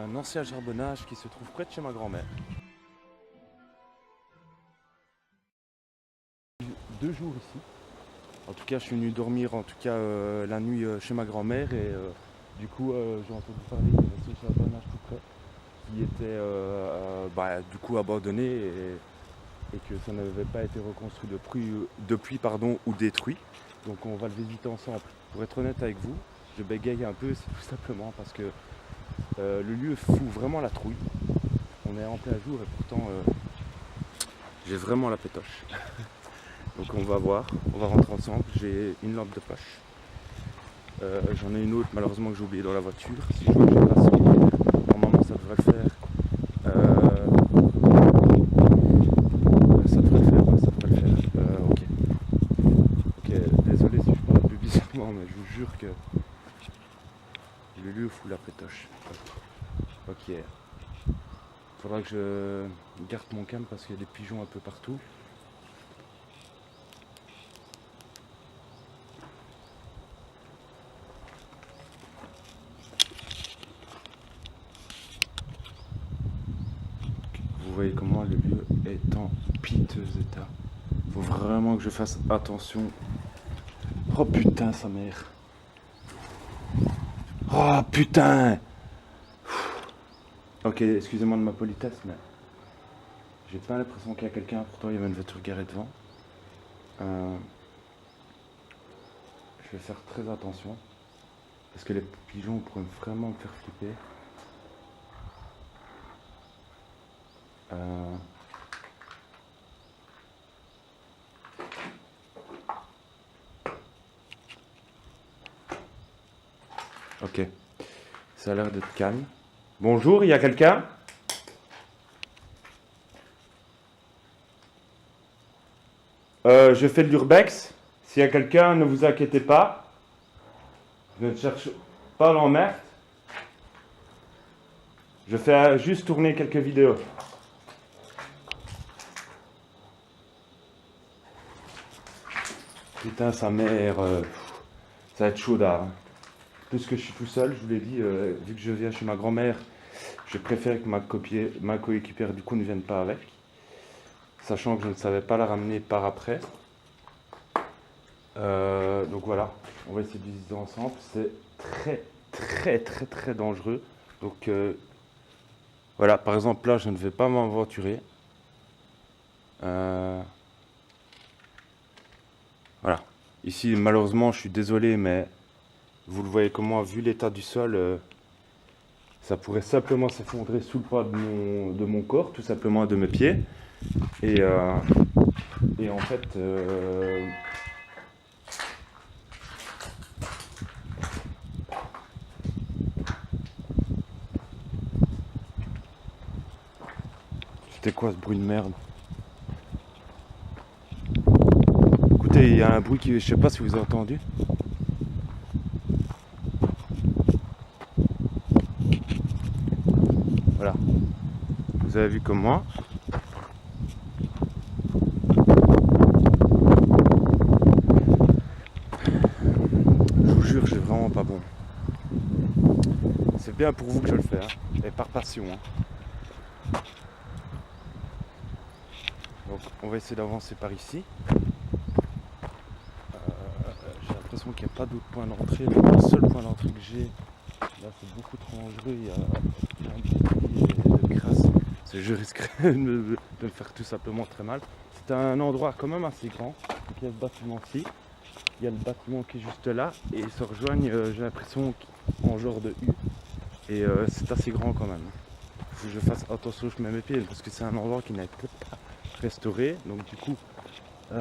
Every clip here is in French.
un ancien charbonnage qui se trouve près de chez ma grand-mère. 2 jours ici. En tout cas, je suis venu dormir la nuit chez ma grand-mère et du coup, j'ai entendu parler de ce charbonnage tout près qui était du coup abandonné et que ça n'avait pas été reconstruit depuis ou détruit. Donc on va le visiter ensemble. Pour être honnête avec vous, je bégaye un peu, c'est tout simplement parce que le lieu fout vraiment la trouille. On est en plein jour et pourtant j'ai vraiment la pétoche. Donc on va voir, on va rentrer ensemble. J'ai une lampe de poche. J'en ai une autre malheureusement que j'ai oubliée dans la voiture. Si je vois que j'ai pas assez, normalement ça devrait le faire. Ça devrait le faire, ouais, ça devrait le faire. Ok. Ok, désolé si je parle un peu bizarrement, mais je vous jure que le lieu fout la pétoche. Ok. Faudra que je garde mon calme parce qu'il y a des pigeons un peu partout. Vous voyez comment le lieu est en piteux état. Faut vraiment que je fasse attention. Oh putain sa mère. Oh putain. Ok, excusez-moi de ma politesse, mais j'ai pas l'impression qu'il y a quelqu'un, pourtant il y avait une voiture garée devant. Je vais faire très attention, parce que les pigeons pourraient vraiment me faire flipper. Ok, ça a l'air d'être calme. Bonjour, il y a quelqu'un? Je fais de l'urbex. S'il y a quelqu'un, ne vous inquiétez pas. Je ne cherche pas l'emmerde. Je fais juste tourner quelques vidéos. Putain, sa mère, ça va être chaud là. Plus que je suis tout seul, je vous l'ai dit, vu que je viens chez ma grand-mère, je préfère que ma coéquipière du coup ne vienne pas avec. Sachant que je ne savais pas la ramener par après. Donc voilà, on va essayer de visiter ensemble. C'est très dangereux. Donc voilà, par exemple là, je ne vais pas m'aventurer. Voilà. Ici, malheureusement, je suis désolé, mais vous le voyez comment, vu l'état du sol, ça pourrait simplement s'effondrer sous le poids de mon corps, tout simplement de mes pieds. Et en fait, c'était quoi ce bruit de merde? Écoutez, il y a un bruit qui, je sais pas si vous avez entendu. Voilà. Vous avez vu comme moi. Je vous jure, j'ai vraiment pas bon. C'est bien pour vous que je le fais, hein, et par passion. Hein. Donc, on va essayer d'avancer par ici. J'ai l'impression qu'il n'y a pas d'autre point d'entrée. Le seul point d'entrée que j'ai, là, c'est beaucoup trop dangereux. Il y a un bruit de crasse. Je risquerais de me faire tout simplement très mal. C'est un endroit quand même assez grand. Donc, il y a ce bâtiment-ci. Il y a le bâtiment qui est juste là. Et ils se rejoignent, j'ai l'impression, en genre de U. Et c'est assez grand quand même. Il faut que je fasse attention où je mets mes pieds parce que c'est un endroit qui n'a été pas restauré. Donc du coup, il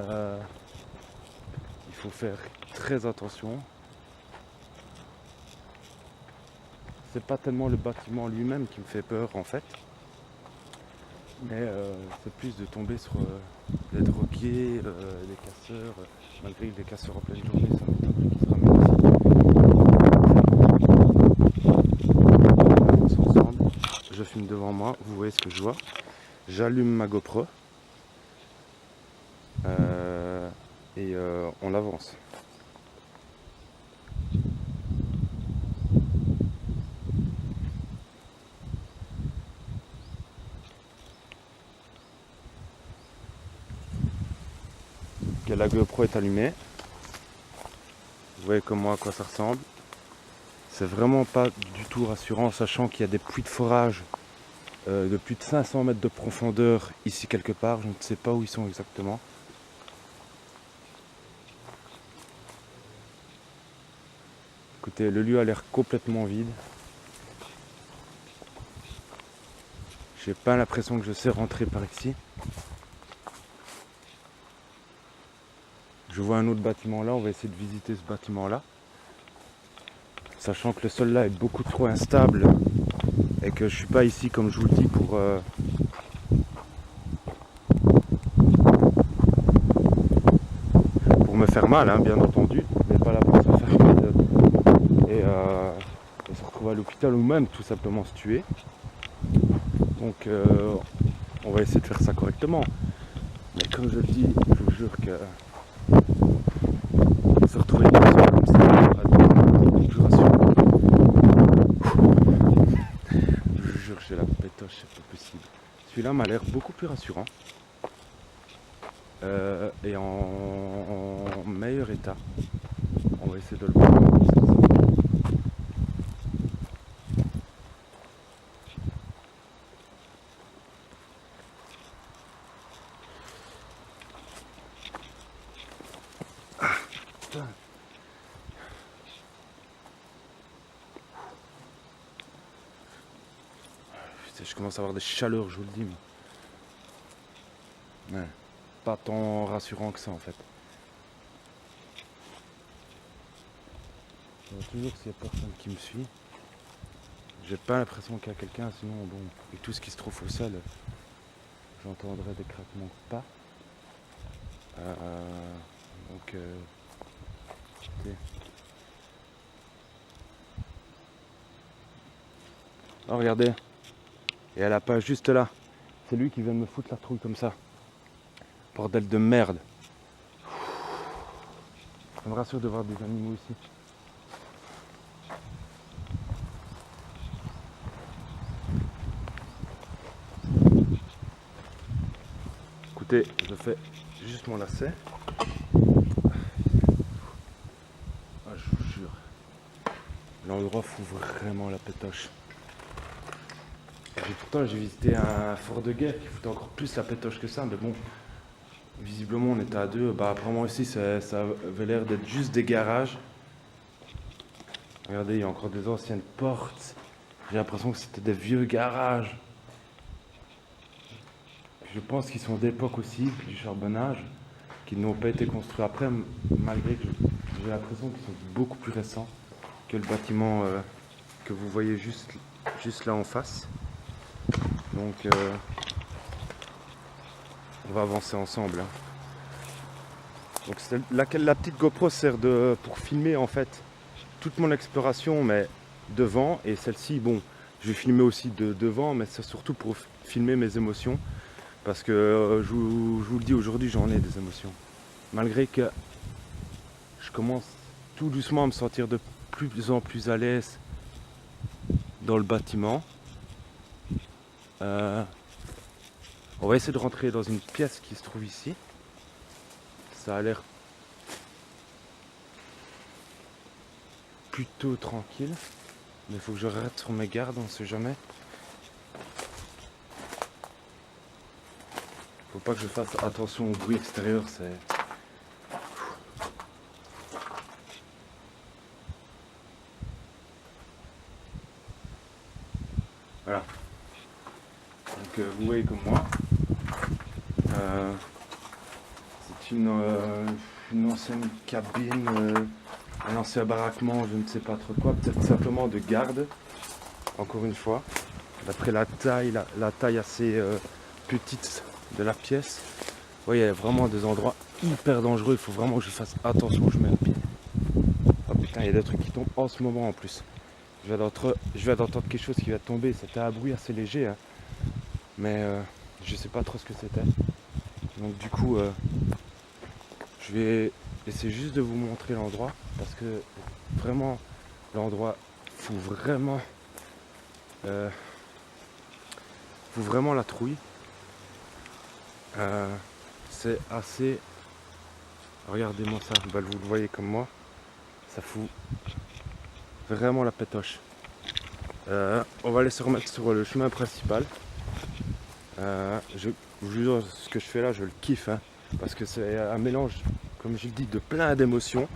faut faire très attention. C'est pas tellement le bâtiment lui-même qui me fait peur en fait. Mais c'est plus de tomber sur des drogués, des casseurs. Malgré que des casseurs en pleine journée, ça m'étonnerait qu'ils se ramènent ici. Ensemble. Je filme devant moi, vous voyez ce que je vois. J'allume ma GoPro. Et on avance. Ok, la GoPro est allumée. Vous voyez comme moi à quoi ça ressemble. C'est vraiment pas du tout rassurant, sachant qu'il y a des puits de forage de plus de 500 mètres de profondeur ici quelque part. Je ne sais pas où ils sont exactement. Écoutez, le lieu a l'air complètement vide. J'ai pas l'impression que je sais rentrer par ici. Je vois un autre bâtiment là, on va essayer de visiter ce bâtiment là. Sachant que le sol là est beaucoup trop instable et que je suis pas ici comme je vous le dis pour me faire mal, hein, bien entendu, mais pas là pour se faire mal et se retrouver à l'hôpital ou même tout simplement se tuer. Donc on va essayer de faire ça correctement. Mais comme je le dis, je vous jure que se retrouver dans un comme ça, je vous rassure. Je vous jure, j'ai la pétoche, c'est pas possible. Celui-là m'a l'air beaucoup plus rassurant. Et en meilleur état. On va essayer de le voir. Je commence à avoir des chaleurs, je vous le dis. Mais ouais, pas tant rassurant que ça en fait. Je vois toujours s'il n'y a personne qui me suit. J'ai pas l'impression qu'il y a quelqu'un, sinon bon, et tout ce qui se trouve au sol, j'entendrai des craquements de pas. Donc écoutez. Oh regardez, et elle a pas juste là. C'est lui qui vient de me foutre la trouille comme ça. Bordel de merde. Ça me rassure de voir des animaux ici. Écoutez, je fais juste mon lacet. Ah, je vous jure, l'endroit fout vraiment la pétoche. Et pourtant j'ai visité un fort de guerre qui foutait encore plus la pétoche que ça, mais bon, visiblement on était à deux. Bah apparemment ici ça avait l'air d'être juste des garages. Regardez, il y a encore des anciennes portes. J'ai l'impression que c'était des vieux garages. Je pense qu'ils sont d'époque aussi, du charbonnage, qui n'ont pas été construits après, malgré que j'ai l'impression qu'ils sont beaucoup plus récents que le bâtiment que vous voyez juste là en face. Donc on va avancer ensemble. Hein. Donc la petite GoPro sert pour filmer en fait toute mon exploration, mais devant, et celle-ci, bon, je vais filmer aussi devant, mais c'est surtout pour filmer mes émotions, parce que je vous le dis, aujourd'hui j'en ai des émotions. Malgré que je commence tout doucement à me sentir de plus en plus à l'aise dans le bâtiment. On va essayer de rentrer dans une pièce qui se trouve ici. Ça a l'air plutôt tranquille, mais il faut que je reste sur mes gardes, on sait jamais. Faut pas que je fasse attention au bruit extérieur, c'est... Voilà. Donc vous voyez comme moi, c'est une ancienne cabine, un ancien baraquement, je ne sais pas trop quoi, peut-être simplement de garde, encore une fois, d'après la taille assez petite de la pièce. Vous voyez, il y a vraiment des endroits hyper dangereux, il faut vraiment que je fasse attention où je mets le pied. Oh putain, il y a des trucs qui tombent en ce moment en plus. Je viens d'entendre quelque chose qui va tomber, c'était un bruit assez léger, hein. Mais je sais pas trop ce que c'était. Donc du coup, je vais essayer juste de vous montrer l'endroit, parce que vraiment, l'endroit fout vraiment la trouille. C'est assez Regardez-moi ça, bah, vous le voyez comme moi, ça fout vraiment la pétoche. On va aller se remettre sur le chemin principal. Je vous jure, ce que je fais là, je le kiffe, hein, parce que c'est un mélange, comme je le dis, de plein d'émotions,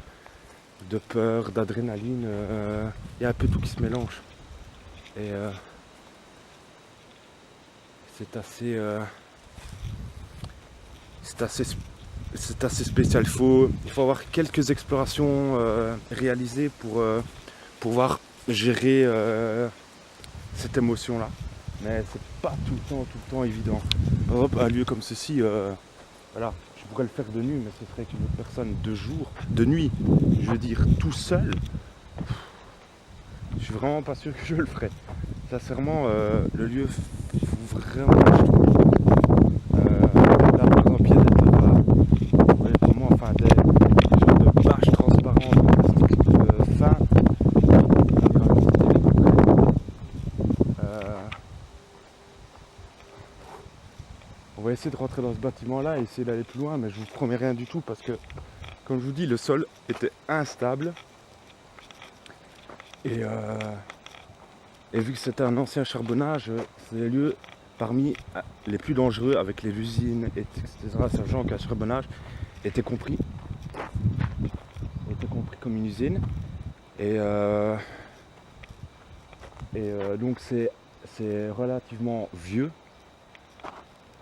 de peur, d'adrénaline. Il y a un peu tout qui se mélange. Et c'est assez, c'est assez, c'est assez spécial. Il faut avoir quelques explorations réalisées pour pouvoir gérer cette émotion-là. Mais c'est pas tout le temps évident. Par exemple, un lieu comme ceci, voilà, je pourrais le faire de nuit, mais ce serait avec une autre personne de jour, de nuit, je veux dire tout seul. Je suis vraiment pas sûr que je le ferais. Sincèrement, le lieu fout vraiment la ch'touille. Là, par exemple, il y a des tabacs, vous voyez pour moi, enfin des genres de bâches transparentes en plastique fin. On va essayer de rentrer dans ce bâtiment-là et essayer d'aller plus loin, mais je vous promets rien du tout parce que, comme je vous dis, le sol était instable. Et vu que c'était un ancien charbonnage, c'est des lieux parmi les plus dangereux avec les usines, etc. Sachant qu'un charbonnage était compris comme une usine. Et donc c'est relativement vieux.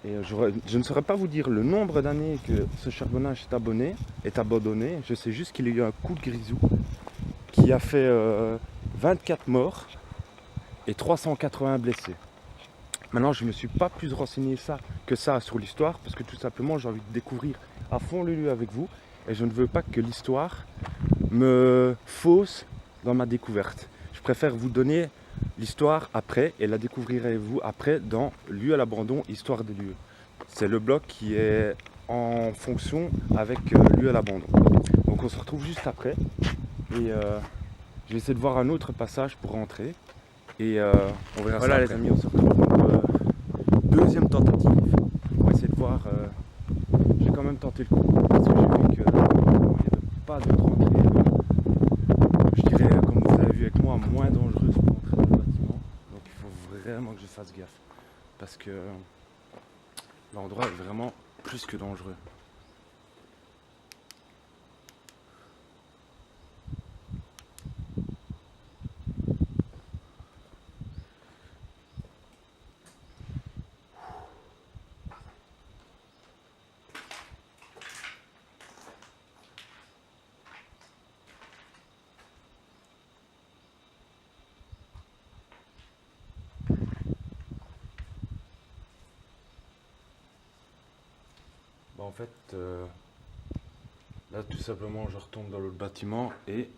Et je ne saurais pas vous dire le nombre d'années que ce charbonnage est abandonné. Je sais juste qu'il y a eu un coup de grisou qui a fait 24 morts et 380 blessés. Maintenant, je ne me suis pas plus renseigné que ça sur l'histoire, parce que tout simplement, j'ai envie de découvrir à fond le lieu avec vous, et je ne veux pas que l'histoire me fausse dans ma découverte. Je préfère vous donner l'histoire après, et la découvrirez-vous après dans Lieu à l'abandon, Histoire des lieux. C'est le bloc qui est en fonction avec Lieu à l'abandon. Donc on se retrouve juste après, et je vais essayer de voir un autre passage pour rentrer. Et on verra voilà ça les amis, on se retrouve deuxième tentative. On va essayer de voir. J'ai quand même tenté le coup parce que j'ai vu qu'il n'y avait pas d'autre entrée. Je dirais, comme vous avez vu avec moi, moins dangereuse pour entrer dans le bâtiment. Donc il faut vraiment que je fasse gaffe parce que l'endroit est vraiment plus que dangereux. Bah en fait, là tout simplement je retombe dans l'autre bâtiment et...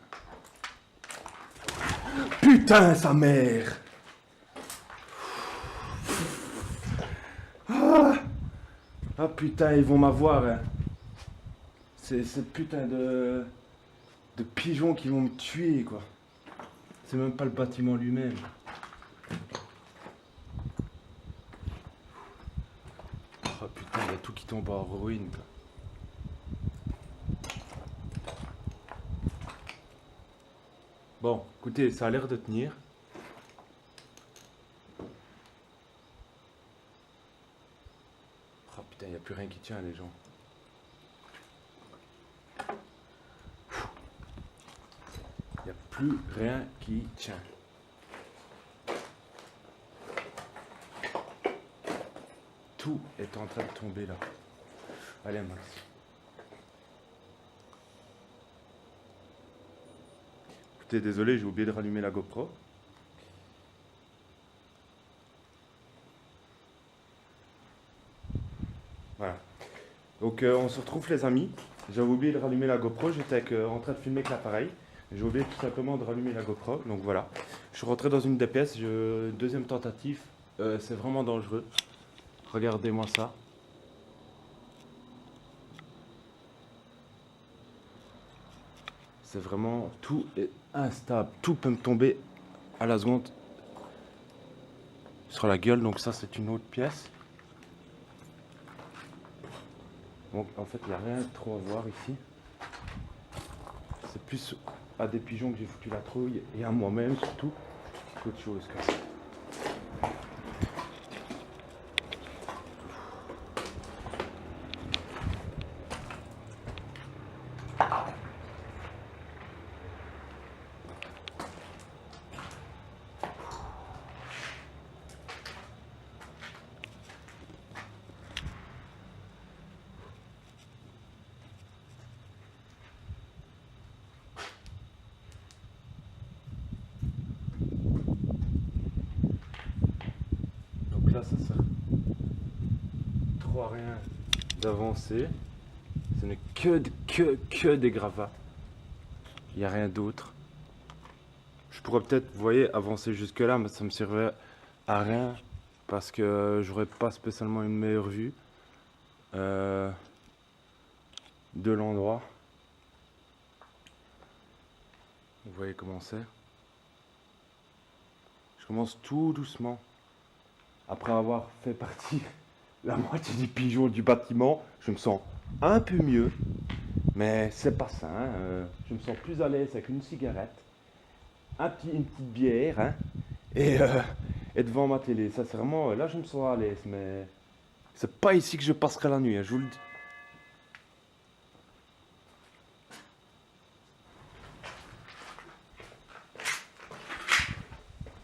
Putain sa mère! Ah putain, ils vont m'avoir, hein. C'est cette putain de pigeons qui vont me tuer, quoi. C'est même pas le bâtiment lui-même. Oh putain, il y a tout qui tombe en ruine, quoi. Bon, écoutez, ça a l'air de tenir. Oh putain, il n'y a plus rien qui tient, les gens. Il n'y a plus rien qui tient. Tout est en train de tomber là. Allez, Max. Écoutez, désolé, j'ai oublié de rallumer la GoPro. Voilà. Donc on se retrouve les amis. J'avais oublié de rallumer la GoPro, j'étais en train de filmer avec l'appareil. J'ai oublié tout simplement de rallumer la GoPro, donc voilà. Je suis rentré dans une des pièces, deuxième tentative. C'est vraiment dangereux. Regardez-moi ça. C'est vraiment, tout est instable. Tout peut me tomber à la seconde sur la gueule. Donc ça, c'est une autre pièce. Donc en fait, il n'y a rien trop à voir ici. c'est plus à des pigeons que j'ai foutu la trouille et à moi-même surtout qu'autre chose. Donc là, ça sert trop à rien d'avancer. Ce n'est que des gravats. Il n'y a rien d'autre. Je pourrais peut-être, vous voyez, avancer jusque là, mais ça me servait à rien parce que j'aurais pas spécialement une meilleure vue de l'endroit. Vous voyez comment c'est. Je commence tout doucement. Après avoir fait partir la moitié des pigeons du bâtiment, je me sens un peu mieux. Mais c'est pas ça. Hein. Je me sens plus à l'aise avec une cigarette, une petite bière hein, et devant ma télé. Ça, c'est vraiment. Là, je me sens à l'aise. Mais c'est pas ici que je passerai la nuit. Hein, je vous le dis.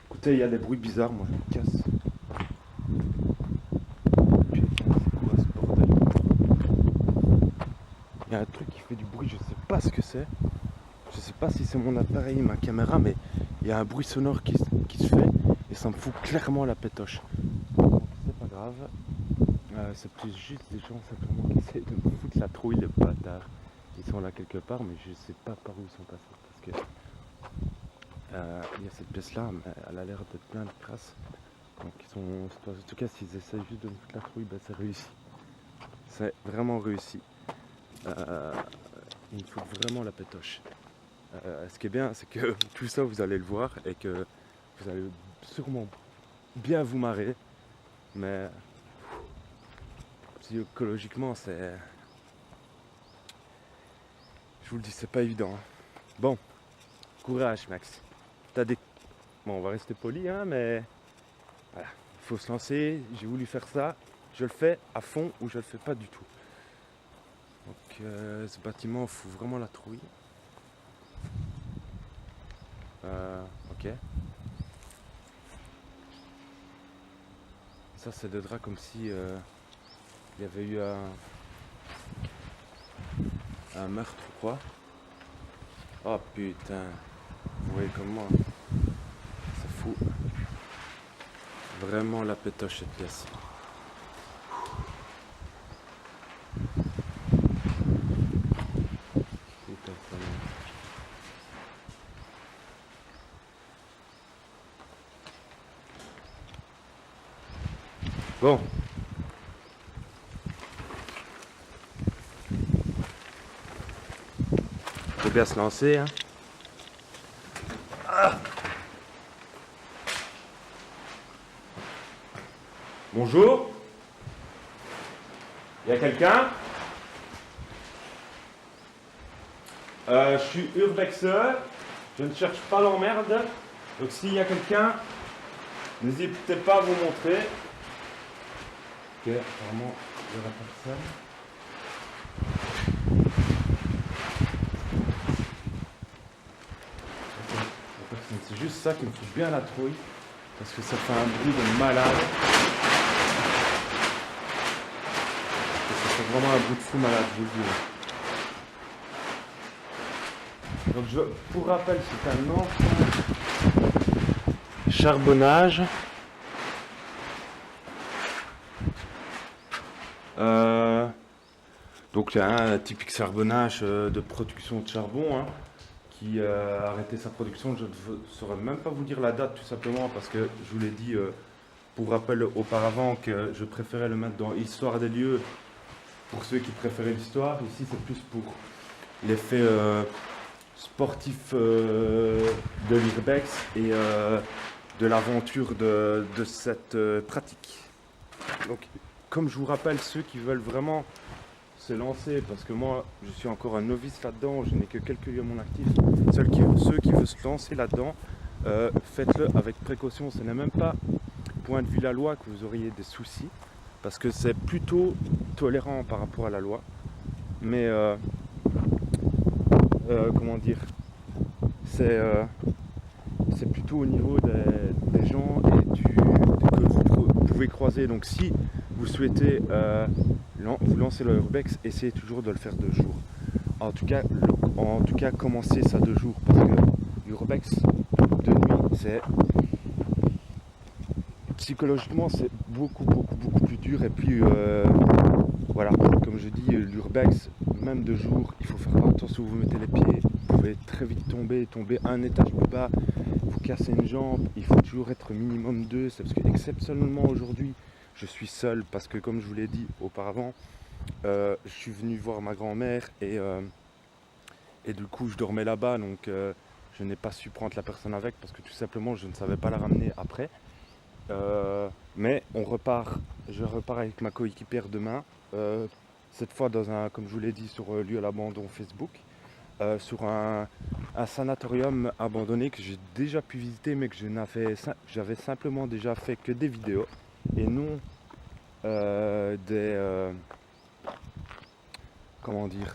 Écoutez, il y a des bruits bizarres. Moi, je me casse. Il y a un truc qui fait du bruit, je sais pas ce que c'est. Je sais pas si c'est mon appareil, ma caméra, mais il y a un bruit sonore qui se fait et ça me fout clairement la pétoche. Donc c'est pas grave. C'est plus juste des gens simplement qui essaient de me foutre la trouille, les bâtards. Ils sont là quelque part, mais je sais pas par où ils sont passés. Parce que il y a cette pièce là, mais elle a l'air d'être plein de crasse. Donc ils sont. En tout cas, s'ils essaient juste de me foutre la trouille, ben c'est réussi. C'est vraiment réussi. Il me fout vraiment la pétoche. Ce qui est bien, c'est que tout ça, vous allez le voir et que vous allez sûrement bien vous marrer. Mais psychologiquement, c'est... Je vous le dis, c'est pas évident. Hein. Bon, courage, Max. T'as des... Bon, on va rester poli, hein, mais... Voilà, il faut se lancer. J'ai voulu faire ça. Je le fais à fond ou je le fais pas du tout. Donc ce bâtiment fout vraiment la trouille. Ok. Ça c'est de drap comme si il y avait eu un meurtre ou quoi. Oh putain. Vous voyez comment ça fout vraiment la pétoche cette pièce. Bon. Faut bien se lancer. Hein. Ah. Bonjour. Il y a quelqu'un? Je suis urbexeur. Je ne cherche pas l'emmerde. Donc s'il y a quelqu'un, n'hésitez pas à vous montrer. Ok, apparemment, il y aura personne. C'est juste ça qui me fout bien la trouille. Parce que ça fait un bruit de malade. Et ça fait vraiment un bruit de fou malade, je vous le dis. Donc pour rappel, c'est un ancien charbonnage. Donc il y a un typique charbonnage de production de charbon hein, qui a arrêté sa production. Je ne saurais même pas vous dire la date tout simplement parce que je vous l'ai dit pour rappel auparavant que je préférais le mettre dans Histoire des lieux pour ceux qui préféraient l'histoire. Ici c'est plus pour l'effet sportif de l'Urbex et de l'aventure de cette pratique. Donc comme je vous rappelle, ceux qui veulent vraiment se lancer, parce que moi je suis encore un novice là-dedans, je n'ai que quelques lieux à mon actif, ceux qui veulent se lancer là-dedans, faites-le avec précaution. Ce n'est même pas point de vue la loi que vous auriez des soucis, parce que c'est plutôt tolérant par rapport à la loi, mais comment dire, c'est plutôt au niveau des gens et que vous pouvez croiser. Donc si vous souhaitez vous lancer le urbex, essayez toujours de le faire de jour. En tout cas, commencez ça de jour, parce que l'urbex de nuit, c'est psychologiquement c'est beaucoup plus dur. Et puis voilà, comme je dis, l'urbex, même de jour, il faut faire attention où vous mettez les pieds. Vous pouvez très vite tomber un étage plus bas, vous cassez une jambe. Il faut toujours être minimum 2. C'est parce que exceptionnellement aujourd'hui, je suis seul, parce que comme je vous l'ai dit auparavant, je suis venu voir ma grand-mère et du coup je dormais là-bas, donc je n'ai pas su prendre la personne avec, parce que tout simplement je ne savais pas la ramener après. Mais je repars avec ma coéquipière demain, cette fois dans comme je vous l'ai dit, sur lieu à l'abandon Facebook, sur un sanatorium abandonné que j'ai déjà pu visiter, mais que j'avais simplement déjà fait que des vidéos et non comment dire,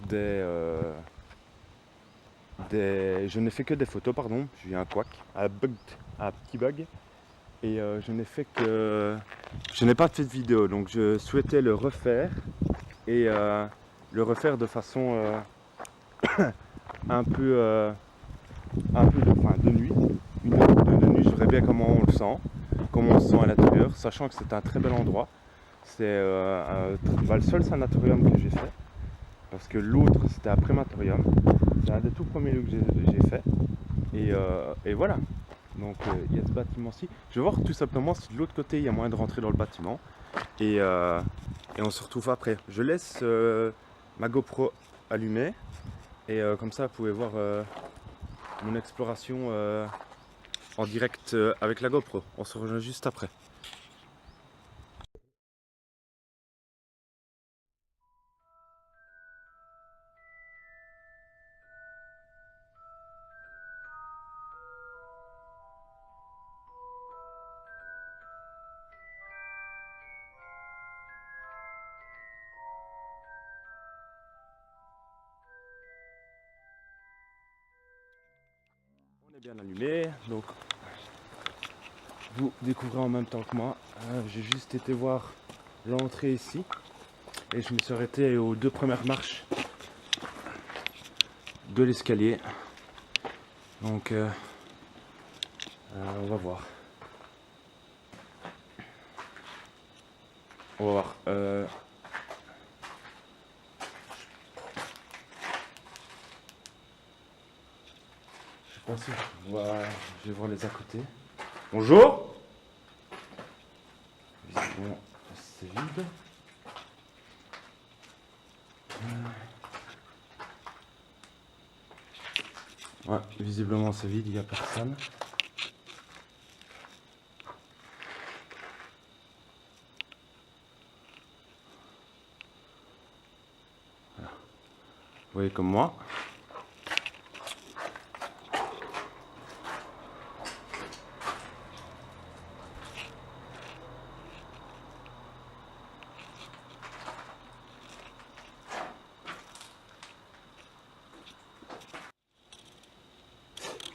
je n'ai fait que des photos, pardon, j'ai eu un couac, un petit bug, et je n'ai pas fait de vidéo, donc je souhaitais le refaire, et le refaire de façon un peu, de nuit, une heure ou deux de nuit. Je verrais bien comment on se sent à l'intérieur, sachant que c'est un très bel endroit. C'est le seul sanatorium que j'ai fait, parce que l'autre c'était un prématorium. C'est un des tout premiers lieux que j'ai fait, et voilà. Donc il y a ce bâtiment-ci. Je vais voir tout simplement si de l'autre côté il y a moyen de rentrer dans le bâtiment, et on se retrouve après. Je laisse ma GoPro allumée, et comme ça vous pouvez voir mon exploration en direct avec la GoPro. On se rejoint juste après. On est bien allumé, donc vous découvrez en même temps que moi. J'ai juste été voir l'entrée ici, et je me suis arrêté aux 2 premières marches de l'escalier. Donc on va voir. On va voir. Je pense que je vais voir les à côté. Bonjour. Visiblement c'est vide. Ouais, visiblement c'est vide, il n'y a personne. Voilà. Vous voyez comme moi.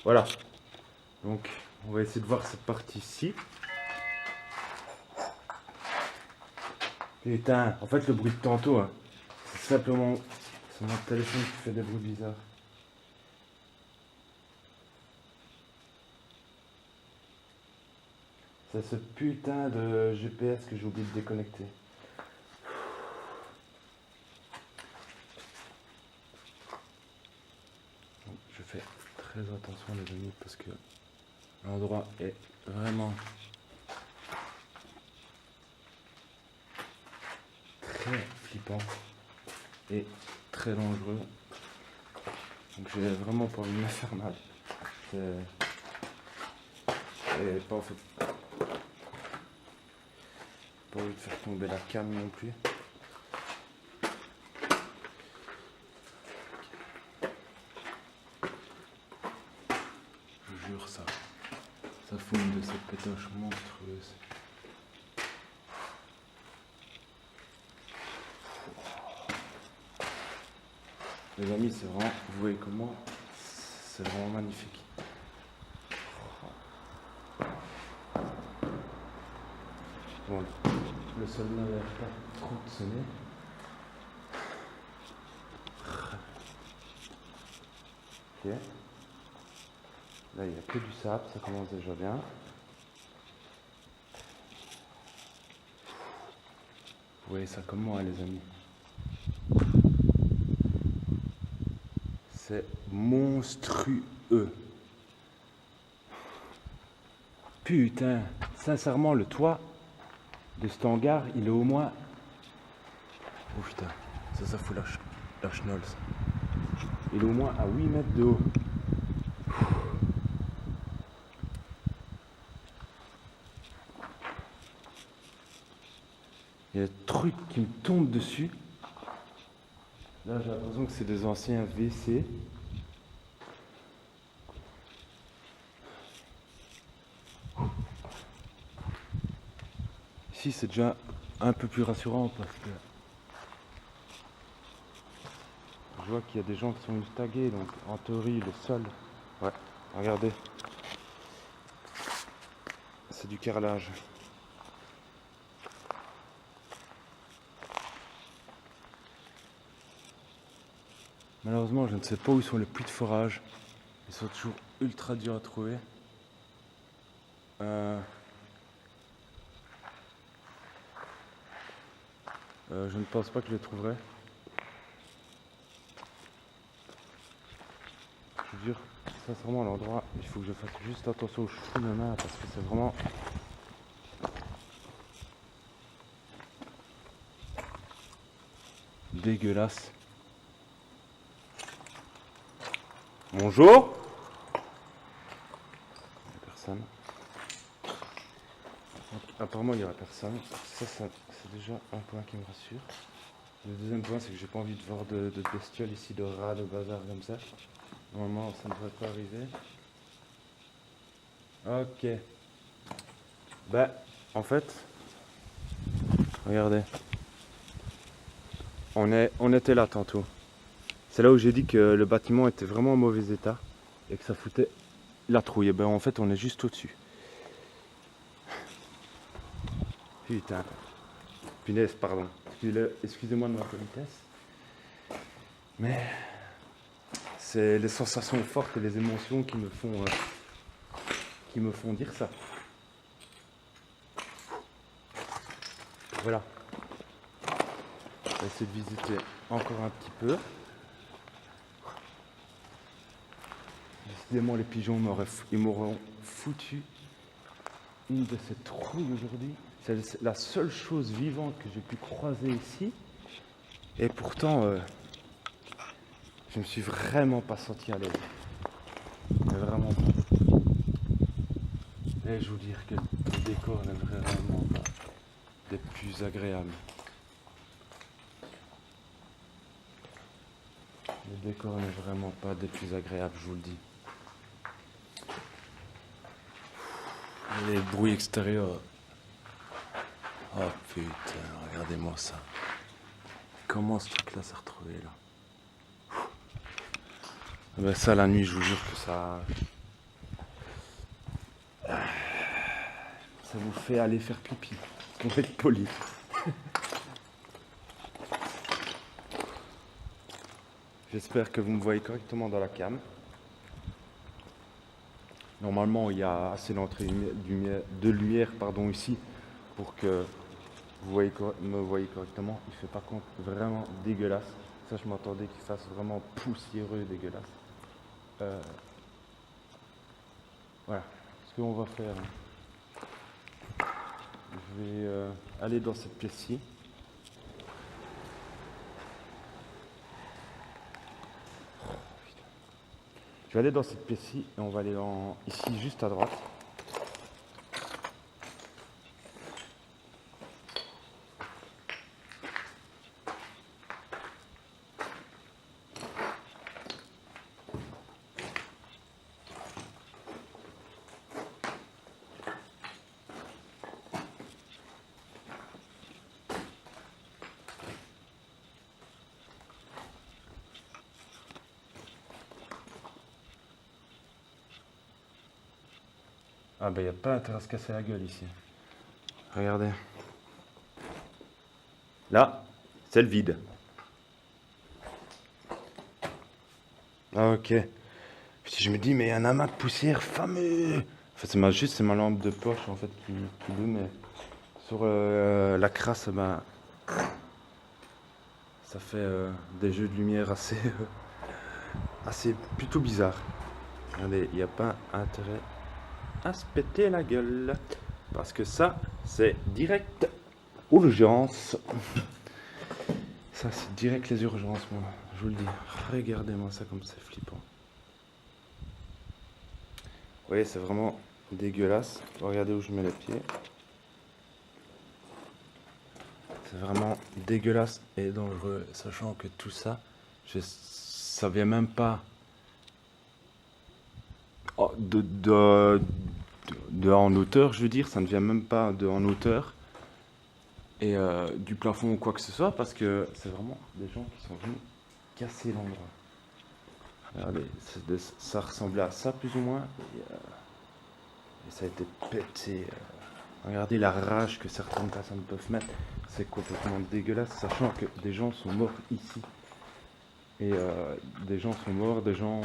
Voilà. Donc on va essayer de voir cette partie-ci. Putain, en fait le bruit de tantôt, hein, c'est simplement c'est mon téléphone qui fait des bruits bizarres. C'est ce putain de GPS que j'ai oublié de déconnecter. Donc, je fais très attention les amis, parce que l'endroit est vraiment très flippant et très dangereux. Donc j'ai vraiment pas envie de me faire mal. Et pas envie de faire tomber la cam non plus. jure, ça fume de cette pétoche monstrueuse. Les amis, c'est vraiment, vous voyez comment, c'est vraiment magnifique. Bon, le sol n'avait pas trop de sonner. Ok. Là, il n'y a que du sable, ça commence déjà bien. Vous voyez ça comment, hein, les amis? C'est monstrueux. Putain, sincèrement, le toit de cet hangar, il est au moins... Oh putain, ça fout la chenole, ça. Il est au moins à 8 mètres de haut. Il y a des trucs qui me tombent dessus. Là, j'ai l'impression que c'est des anciens WC. Ici, c'est déjà un peu plus rassurant parce que je vois qu'il y a des gens qui sont venus taguer, donc en théorie, le sol. Ouais, regardez. C'est du carrelage. Malheureusement, je ne sais pas où sont les puits de forage. Ils sont toujours ultra durs à trouver. Je ne pense pas que je les trouverai. Je vous jure, sincèrement, à l'endroit, il faut que je fasse juste attention aux cheveux de ma main parce que c'est vraiment... dégueulasse. Bonjour. Il n'y a personne. Donc, apparemment, il n'y aura personne. Ça, c'est déjà un point qui me rassure. Le deuxième point, c'est que j'ai pas envie de voir de bestioles ici, de rats, de bazar comme ça. Normalement, ça ne devrait pas arriver. Ok. Bah, en fait, regardez. On était là tantôt. C'est là où j'ai dit que le bâtiment était vraiment en mauvais état et que ça foutait la trouille. Et ben en fait, on est juste au-dessus. Putain. Punaise, pardon. Excusez-moi de ma politesse. Mais c'est les sensations fortes et les émotions qui me font dire ça. Voilà. On va essayer de visiter encore un petit peu. Décidément, les pigeons m'auront foutu une de ces trouilles aujourd'hui. C'est la seule chose vivante que j'ai pu croiser ici. Et pourtant, je me suis vraiment pas senti à l'aise. Mais vraiment pas. Et je vous dire que le décor n'est vraiment pas des plus agréables. Le décor n'est vraiment pas des plus agréables, je vous le dis. Les bruits extérieurs. Oh putain, regardez-moi ça. Comment ce truc-là s'est retrouvé là? Ben ça, la nuit, je vous jure que ça vous fait aller faire pipi, pour être poli. J'espère que vous me voyez correctement dans la cam. Normalement, il y a assez d'entrée de lumière ici pour que vous me voyez correctement. Il fait par contre vraiment dégueulasse. Ça, je m'attendais qu'il fasse vraiment poussiéreux, dégueulasse. Voilà. Ce qu'on va faire, je vais aller dans cette pièce-ci. Je vais aller dans cette pièce-ci et on va aller ici juste à droite. Ah bah il n'y a pas intérêt à se casser la gueule ici. Regardez. Là, c'est le vide. Ah ok. Puis je me dis, mais il y a un amas de poussière fameux. En fait, c'est ma lampe de poche en fait qui loue, mais sur la crasse, ben, ça fait des jeux de lumière assez plutôt bizarres. Regardez, il n'y a pas intérêt à se péter la gueule. Parce que ça, c'est direct urgence. Ça, c'est direct les urgences, moi. Je vous le dis. Regardez-moi ça comme c'est flippant. Vous voyez, c'est vraiment dégueulasse. Regardez où je mets les pieds. C'est vraiment dégueulasse et dangereux, sachant que tout ça, ça vient même pas de en hauteur, je veux dire, ça ne vient même pas de en hauteur et du plafond ou quoi que ce soit, parce que c'est vraiment des gens qui sont venus casser l'endroit. Regardez, ça ressemblait à ça plus ou moins, et ça a été pété. Regardez la rage que certaines personnes peuvent mettre, c'est complètement dégueulasse, sachant que des gens sont morts ici. Et des gens sont morts, des gens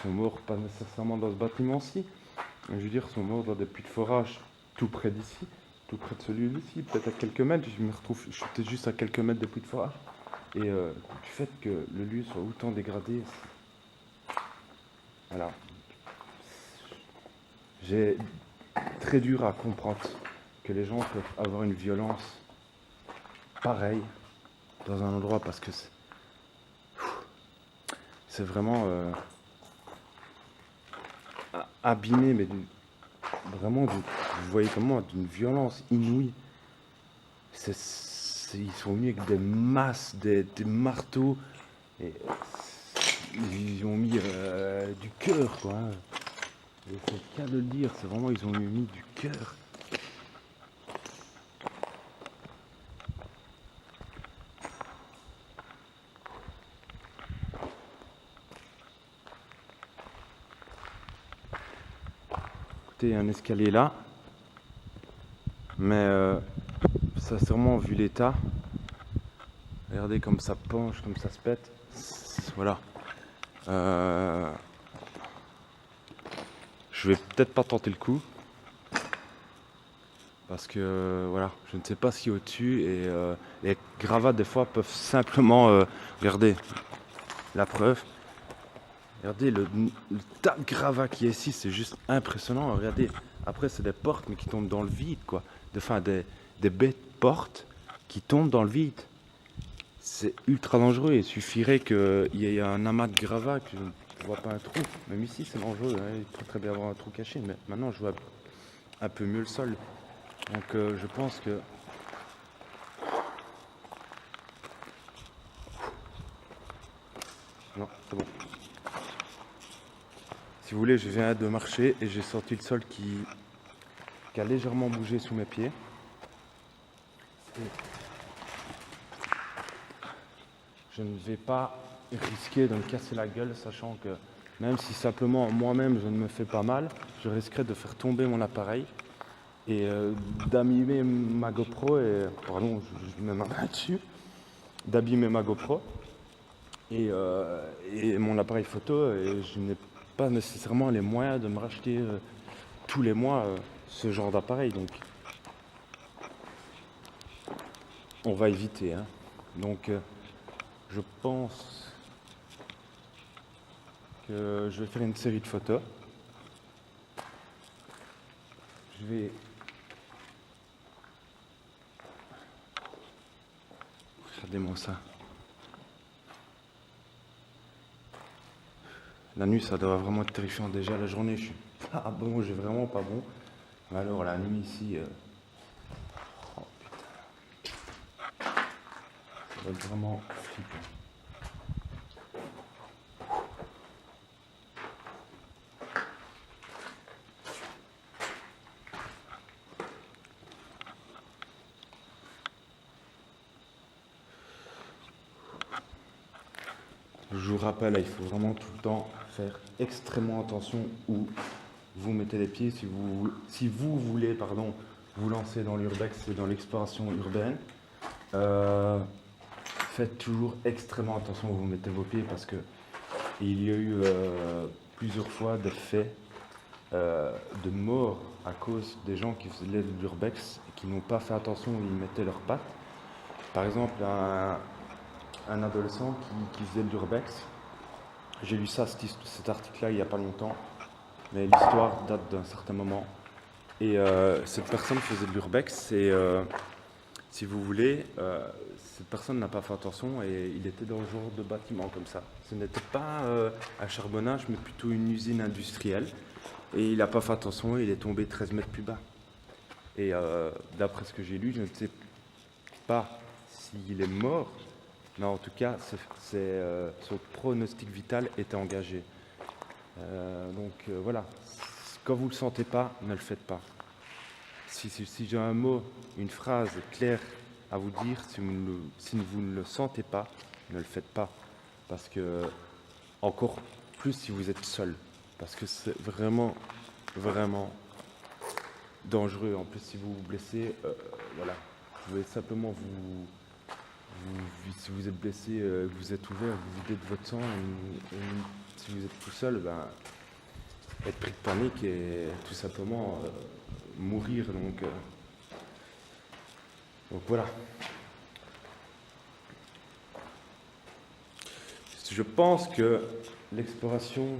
sont morts pas nécessairement dans ce bâtiment-ci. Je veux dire, sont morts dans des puits de forage tout près d'ici, tout près de celui-ci, peut-être à quelques mètres. Je suis peut-être juste à quelques mètres des puits de forage. Et du fait que le lieu soit autant dégradé, voilà. J'ai très dur à comprendre que les gens peuvent avoir une violence pareille dans un endroit parce que c'est vraiment abîmé, mais vraiment, vous voyez comment, d'une violence inouïe. Ils sont venus avec des masses, des marteaux, et ils ont mis du cœur, quoi. Hein. Et c'est le cas de le dire, c'est vraiment, ils ont mis du cœur. Écoutez, il y a un escalier là, mais ça a sûrement vu l'état. Regardez comme ça penche, comme ça se pète. Voilà. Je vais peut-être pas tenter le coup. Parce que voilà, je ne sais pas ce qu'il y a au-dessus et les gravats des fois peuvent simplement regardez la preuve. Regardez le tas de gravats qui est ici, c'est juste impressionnant. Regardez, après c'est des portes mais qui tombent dans le vide quoi. Enfin des bêtes portes qui tombent dans le vide. C'est ultra dangereux. Il suffirait qu'il y ait un amas de gravats que je ne vois pas un trou. Même ici c'est dangereux, hein. Il peut très bien avoir un trou caché, mais maintenant je vois un peu mieux le sol. Donc je pense que non, c'est bon. Si vous voulez, je viens de marcher et j'ai senti le sol qui a légèrement bougé sous mes pieds. Et je ne vais pas risquer de me casser la gueule, sachant que même si simplement moi-même je ne me fais pas mal, je risquerais de faire tomber mon appareil et d'abîmer ma GoPro et pardon, je mets ma main dessus, d'abîmer ma GoPro et mon appareil photo et je n'ai pas nécessairement les moyens de me racheter tous les mois ce genre d'appareil. Donc on va éviter. Hein. Donc je pense que je vais faire une série de photos. Je vais regardez-moi ça. La nuit ça doit vraiment être terrifiant. Déjà la journée je suis pas bon, j'ai vraiment pas bon. Mais alors la nuit ici, oh putain, ça va être vraiment flippant. Je vous rappelle, il faut vraiment tout le temps faire extrêmement attention où vous mettez les pieds, si vous voulez pardon, vous lancer dans l'urbex et dans l'exploration urbaine, faites toujours extrêmement attention où vous mettez vos pieds parce que il y a eu plusieurs fois des faits de mort à cause des gens qui faisaient de l'urbex et qui n'ont pas fait attention où ils mettaient leurs pattes. Par exemple, un adolescent qui faisait de l'urbex, j'ai lu ça, cet article-là, il n'y a pas longtemps, mais l'histoire date d'un certain moment. Et cette personne faisait de l'urbex et si vous voulez, cette personne n'a pas fait attention et il était dans le genre de bâtiment comme ça. Ce n'était pas un charbonnage, mais plutôt une usine industrielle. Et il n'a pas fait attention et il est tombé 13 mètres plus bas. Et d'après ce que j'ai lu, je ne sais pas s'il est mort, mais en tout cas, son pronostic vital était engagé. Voilà, quand vous ne le sentez pas, ne le faites pas. Si j'ai un mot, une phrase claire à vous dire, si vous ne le sentez pas, ne le faites pas. Parce que, encore plus si vous êtes seul. Parce que c'est vraiment, vraiment dangereux. En plus, si vous vous blessez, voilà, vous pouvez simplement si vous êtes blessé, que vous êtes ouvert, vous videz de votre sang, et si vous êtes tout seul, être pris de panique et tout simplement mourir. Donc voilà. Je pense que l'exploration